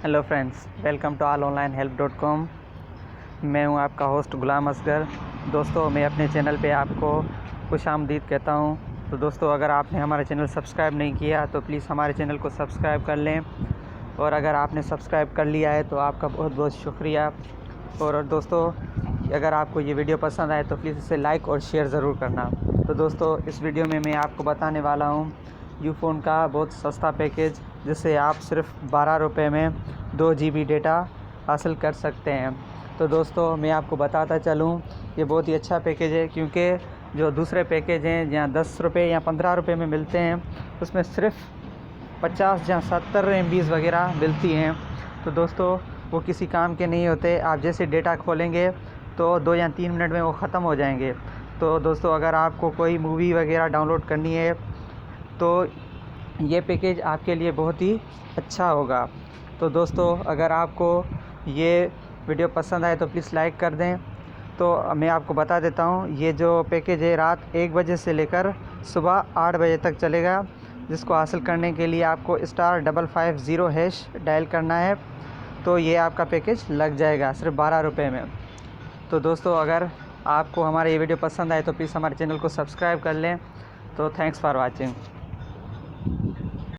Hello friends, welcome to allonlinehelp.com। मैं हूं आपका होस्ट गुलाम असगर। दोस्तों, मैं अपने चैनल पे आपको खुशामदीद कहता हूं। तो दोस्तों, अगर आपने हमारा चैनल सब्सक्राइब नहीं किया तो प्लीज़ हमारे चैनल को सब्सक्राइब कर लें, और अगर आपने सब्सक्राइब कर लिया है तो आपका बहुत बहुत शुक्रिया। और दोस्तों, अगर आपको ये वीडियो पसंद आए तो प्लीज़ इसे लाइक और शेयर ज़रूर करना। तो दोस्तों, इस वीडियो में मैं आपको बताने वाला हूँ यूफ़ोन का बहुत सस्ता पैकेज, जिससे आप सिर्फ 12 रुपये में 2 GB डेटा हासिल कर सकते हैं। तो दोस्तों, मैं आपको बताता चलूँ, ये बहुत ही अच्छा पैकेज है, क्योंकि जो दूसरे पैकेज हैं जहाँ 10 रुपये या 15 रुपये में मिलते हैं, उसमें सिर्फ 50 या 70 MB वगैरह मिलती हैं। तो दोस्तों, वो किसी काम के नहीं होते। आप जैसे डेटा खोलेंगे तो 2 या 3 मिनट में वो ख़त्म हो जाएंगे। तो दोस्तों, अगर आपको कोई मूवी वगैरह डाउनलोड करनी है तो ये पैकेज आपके लिए बहुत ही अच्छा होगा। तो दोस्तों, अगर आपको ये वीडियो पसंद आए तो प्लीज़ लाइक कर दें। तो मैं आपको बता देता हूँ, ये जो पैकेज है रात 1 बजे से लेकर सुबह 8 बजे तक चलेगा, जिसको हासिल करने के लिए आपको *550# डायल करना है। तो ये आपका पैकेज लग जाएगा सिर्फ 12 रुपये में। तो दोस्तों, अगर आपको हमारा ये वीडियो पसंद आए तो प्लीज़ हमारे चैनल को सब्सक्राइब कर लें। तो थैंक्स फॉर वाचिंग।